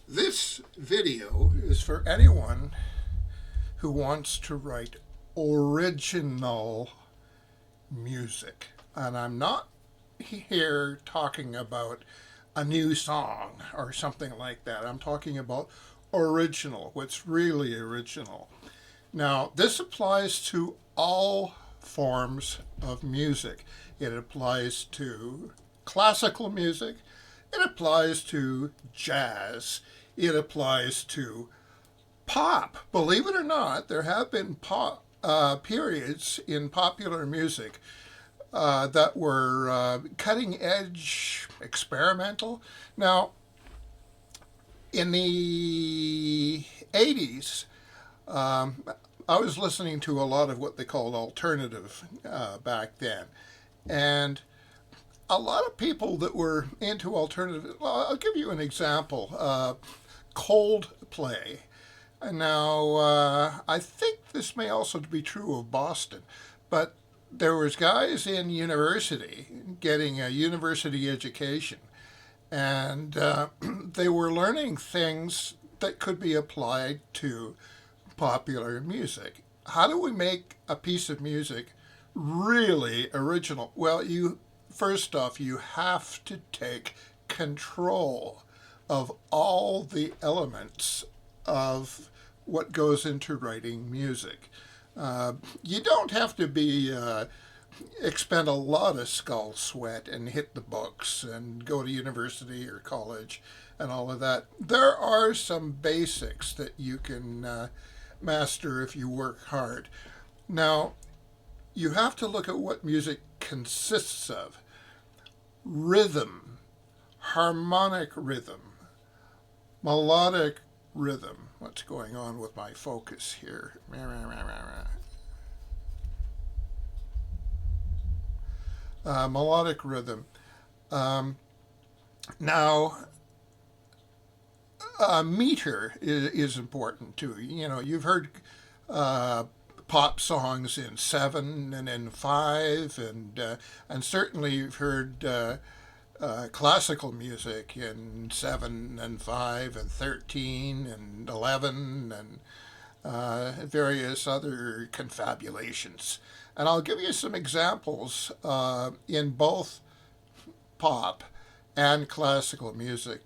This video is for anyone who wants to write original music. And I'm not here talking about a new song or something like that. I'm talking about original, what's really original. Now, this applies to all forms of music. It applies to classical music, it applies to jazz, it applies to pop. Believe it or not, there have been periods in popular music that were cutting edge, experimental. Now, in the 80s, I was listening to a lot of what they called alternative back then. And a lot of people that were into alternative, well, I'll give you an example. Coldplay. And now, I think this may also be true of Boston, but there was guys in university getting a university education, and they were learning things that could be applied to popular music. How do we make a piece of music really original? Well, you first off, you have to take control of all the elements of what goes into writing music. You don't have to be expend a lot of skull sweat and hit the books and go to university or college and all of that. There are some basics that you can master if you work hard. Now, you have to look at what music consists of: rhythm, harmonic rhythm, melodic rhythm. What's going on with my focus here? Melodic rhythm. Now, meter is important too. You know, you've heard uh, pop songs in 7 and in 5, and certainly you've heard classical music in 7 and 5 and 13 and 11 and various other confabulations. And I'll give you some examples in both pop and classical music.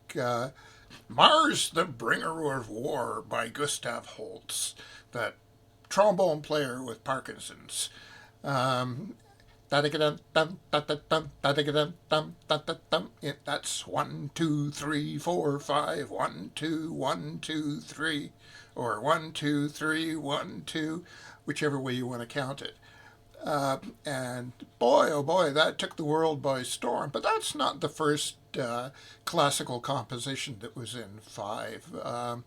Mars, the Bringer of War by Gustav Holst, that trombone player with Parkinson's. That's 1, 2, 3, 4, 5, 1, 2, 1, 2, 3, or 1, 2, 3, 1, 2, whichever way you want to count it. And boy, oh boy, that took the world by storm. But that's not the first classical composition that was in 5.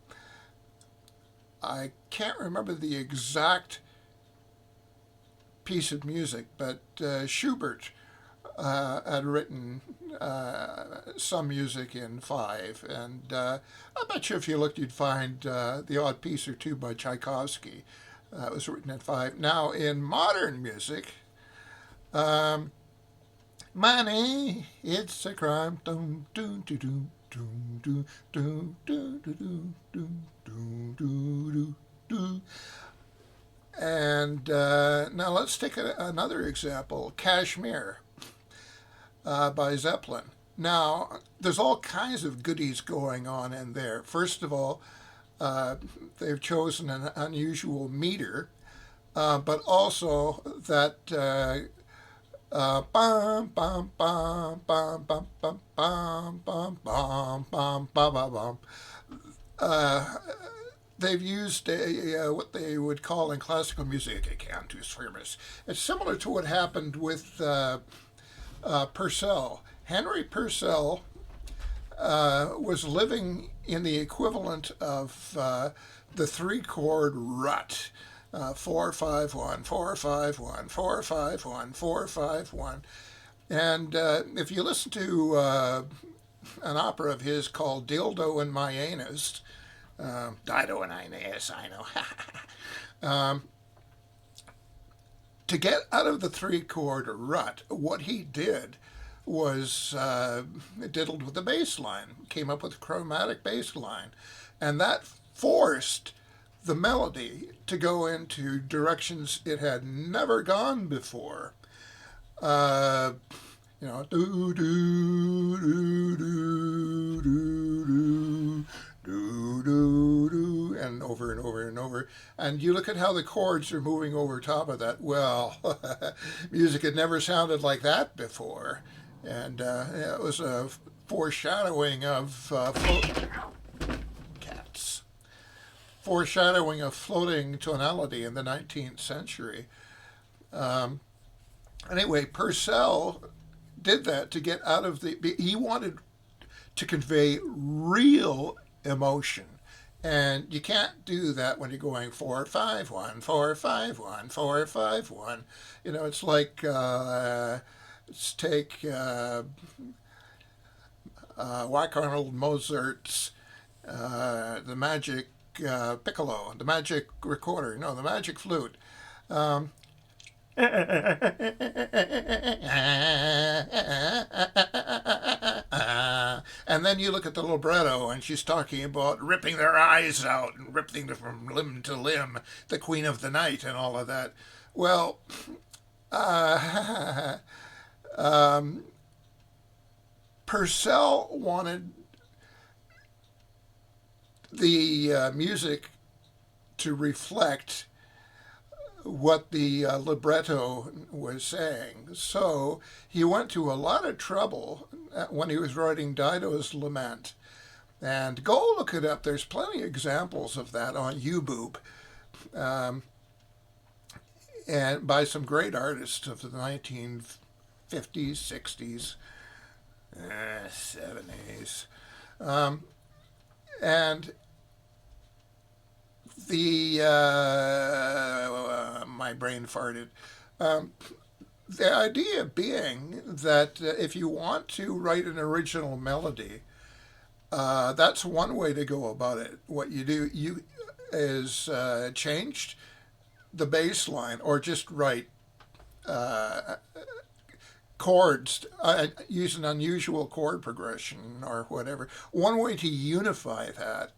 I can't remember the exact piece of music, but Schubert had written some music in 5, and I bet you if you looked, you'd find the odd piece or two by Tchaikovsky that was written in 5. Now, in modern music, money, it's a crime. Dun, dun, dun, dun, dun, dun, dun, dun, dun, dun, dun, dun. And now let's take another example: Kashmir by Zeppelin. Now, there's all kinds of goodies going on in there. First of all, they've chosen an unusual meter, but also that bum bum bum bum bum bum bum bum bum bum bum bum. They've used what they would call in classical music a cantus firmus. It's similar to what happened with Purcell. Henry Purcell was living in the equivalent of the 3-chord rut. 4 5 1 4 5 1 4 5 1 4 5 1, and if you listen to an opera of his called Dildo and My Anus, Dido and Inez, I know. To get out of the 3-chord rut, what he did was diddled with the bass line, came up with a chromatic bass line, and that forced the melody to go into directions it had never gone before. Uh, do do do do do do do do, and over and over and over. And you look at how the chords are moving over top of that. Well, music had never sounded like that before, and it was a foreshadowing of cats, foreshadowing of floating tonality in the 19th century. Um, anyway, Purcell did that to get out of the. He wanted to convey real emotion. And you can't do that when you're going 4-5-1, 4-5-1, 4-5-1. It's like let's take Whack Arnold Mozart's the Magic Piccolo, the Magic Recorder, no, the Magic Flute. Um, and then you look at the libretto, and she's talking about ripping their eyes out and ripping them from limb to limb, the Queen of the Night, and all of that. Well, uh, um, Purcell wanted the music to reflect what the libretto was saying. So he went to a lot of trouble when he was writing Dido's Lament. And go look it up. There's plenty of examples of that on YouTube, um, and by some great artists of the 1950s, 60s, 70s. And the my brain farted. Um, the idea being that if you want to write an original melody, that's one way to go about it. What you do is changed the bass line, or just write uh, chords, use an unusual chord progression or whatever. One way to unify that,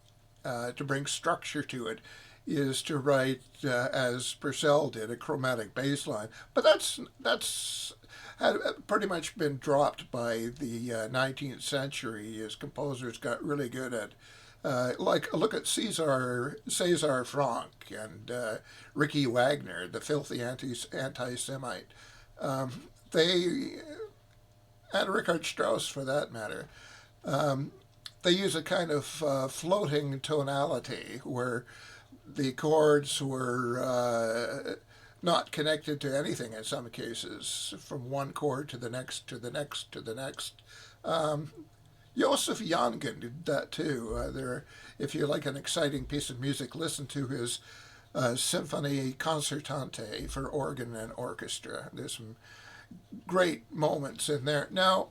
to bring structure to it, is to write, as Purcell did, a chromatic bass line. But that's had pretty much been dropped by the 19th century as composers got really good at. Like, look at Cesar Franck and Ricky Wagner, the filthy anti-Semite. They, and Richard Strauss for that matter, um, they use a kind of floating tonality where the chords were not connected to anything in some cases, from one chord to the next, to the next, to the next. Um, Joseph Jangen did that too. If you like an exciting piece of music, listen to his Symphony Concertante for organ and orchestra. There's some great moments in there. Now,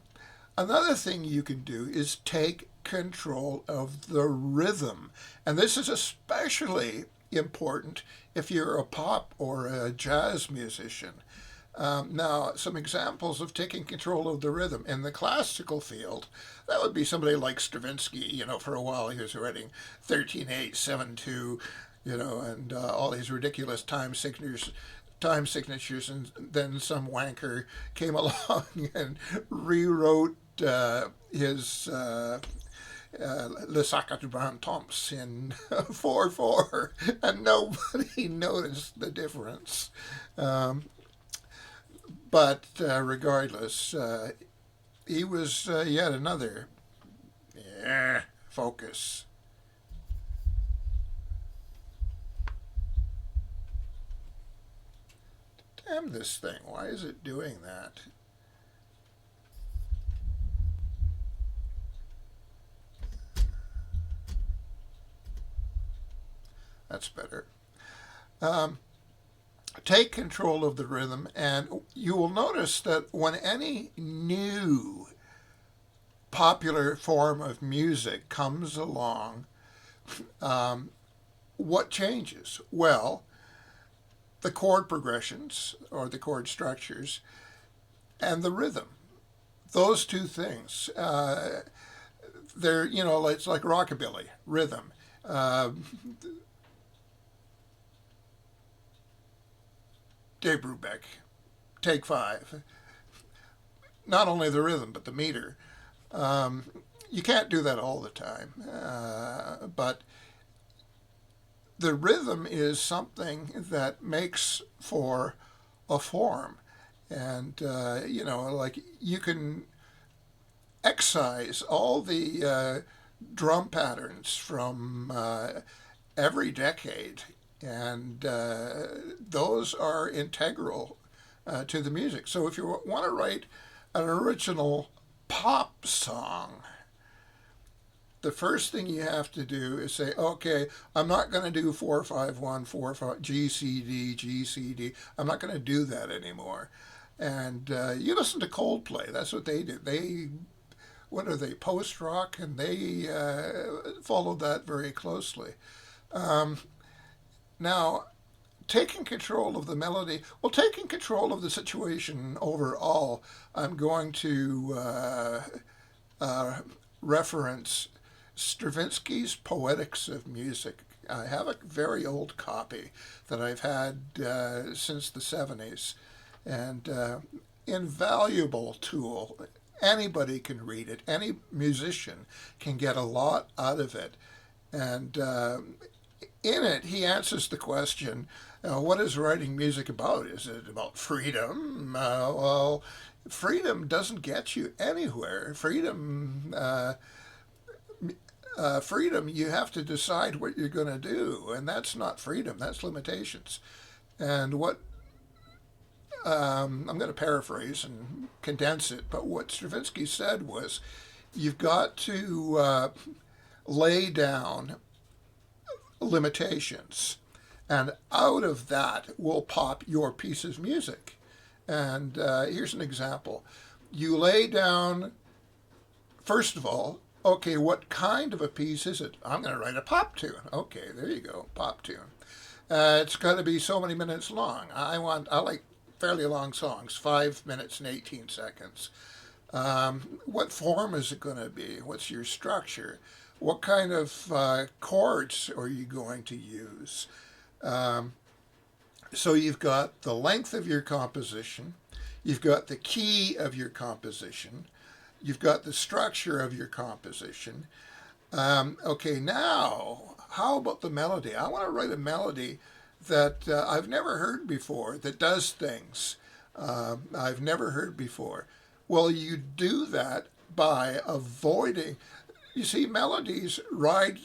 another thing you can do is take control of the rhythm. And this is especially important if you're a pop or a jazz musician. Now, some examples of taking control of the rhythm in the classical field, that would be somebody like Stravinsky. For a while he was writing 13/8, 7/2, and all these ridiculous time signatures, and then some wanker came along and rewrote his Le Sacre du Printemps in 4/4, and nobody noticed the difference. But regardless, he was yet another focus. Damn this thing, why is it doing that? That's better. Um, take control of the rhythm, and you will notice that when any new popular form of music comes along, um, what changes? Well, the chord progressions or the chord structures and the rhythm. those two things, they're, it's like rockabilly, rhythm. Uh, Dave Brubeck, Take Five. Not only the rhythm, but the meter. Um, you can't do that all the time, but the rhythm is something that makes for a form. And, like you can excise all the drum patterns from every decade, and those are integral to the music. So if you want to write an original pop song, the first thing you have to do is say, okay, I'm not going to do 4-5-1, 4-5, G C D, G C D. I'm not going to do that anymore. And you listen to Coldplay. That's what they did. What are they, post rock, and they followed that very closely. Um, Now, taking control of the melody, well, taking control of the situation overall, I'm going to uh, reference Stravinsky's Poetics of Music. I have a very old copy that I've had since the 70s, and invaluable tool. Anybody can read it. Any musician can get a lot out of it. And in it, he answers the question, what is writing music about? Is it about freedom? Well, freedom doesn't get you anywhere. Freedom, you have to decide what you're going to do, and that's not freedom. That's limitations. And what I'm going to paraphrase and condense it, but what Stravinsky said was, you've got to lay down limitations, and out of that will pop your piece of music. And here's an example. You lay down, first of all, okay, what kind of a piece is it? I'm going to write a pop tune. Okay, there you go, pop tune. It's got to be so many minutes long. I like fairly long songs, 5 minutes and 18 seconds. What form is it going to be? What's your structure? What kind of chords are you going to use? Um, so you've got the length of your composition, you've got the key of your composition, you've got the structure of your composition. Okay, now, how about the melody? I want to write a melody that I've never heard before, that does things I've never heard before. Well, you do that by avoiding, you see, melodies ride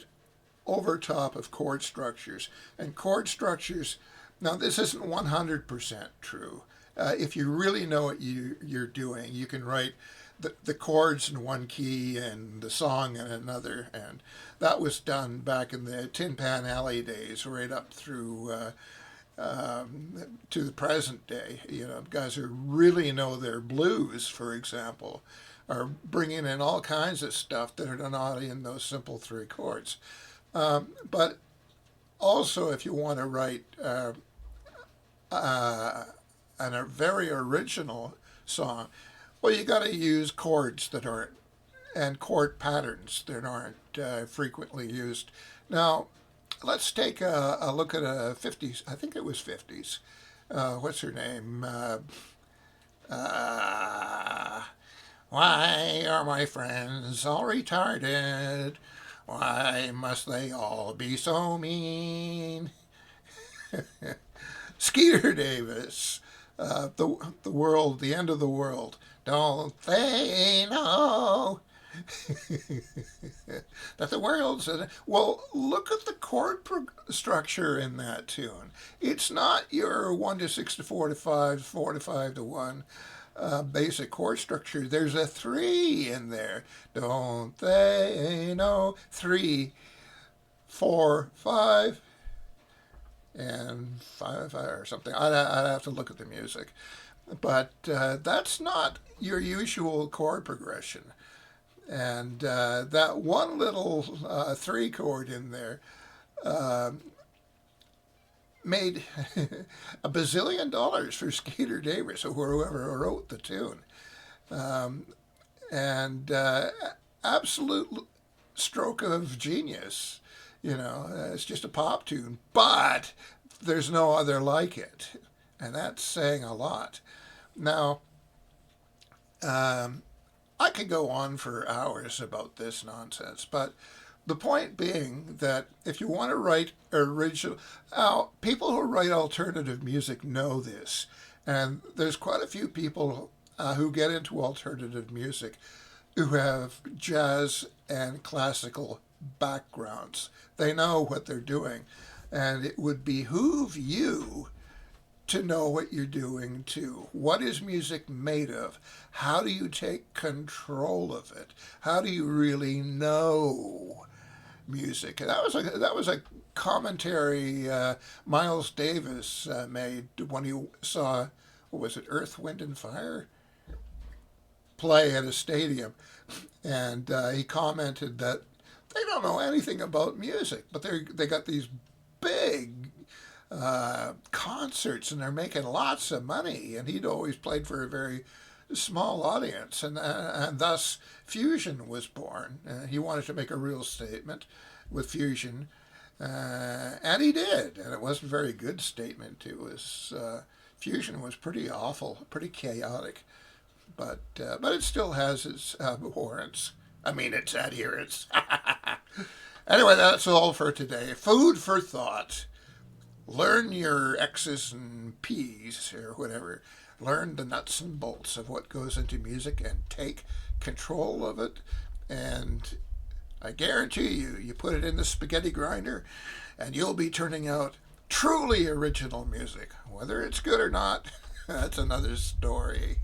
over top of chord structures. And chord structures, now this isn't 100% true. If you really know what you're doing, you can write the chords in one key and the song in another. And that was done back in the Tin Pan Alley days, right up through to the present day. Guys who really know their blues, for example, are bringing in all kinds of stuff that are not in those simple three chords. But also, if you want to write a very original song, well, you got to use chords that aren't, and chord patterns that aren't frequently used. Now, let's take a look at a 50s, I think it was 50s. What's her name? Uh, why are my friends all retarded? Why must they all be so mean? Skeeter Davis, the world, the end of the world. Don't they know that the world's well? Look at the chord structure in that tune. It's not your 1 to 6 to 4 to 5, 4 to 5 to 1 basic chord structure. There's a 3 in there. Don't they know? 3, 4, 5, and 5 or something. I'd have to look at the music. But that's not your usual chord progression. And that one little 3 chord in there uh, made $1 bazillion for Skeeter Davis or whoever wrote the tune. Um, and absolute stroke of genius. It's just a pop tune, but there's no other like it, and that's saying a lot. Now, um, I could go on for hours about this nonsense, but the point being that if you want to write original, people who write alternative music know this, and there's quite a few people who get into alternative music who have jazz and classical backgrounds. They know what they're doing, and it would behoove you to know what you're doing too. What is music made of? How do you take control of it? How do you really know music? And that was a commentary Miles Davis made when he saw, what was it, Earth, Wind and Fire play at a stadium, and he commented that they don't know anything about music, but they got these big concerts and they're making lots of money. And he'd always played for a very small audience, and thus fusion was born. He wanted to make a real statement with fusion, and he did. And it wasn't a very good statement. It was fusion was pretty awful, pretty chaotic, but it still has its abhorrence. I mean, its adherence. Anyway, that's all for today. Food for thought. Learn your X's and P's or whatever. Learn the nuts and bolts of what goes into music and take control of it. And I guarantee you, you put it in the spaghetti grinder and you'll be turning out truly original music. Whether it's good or not, that's another story.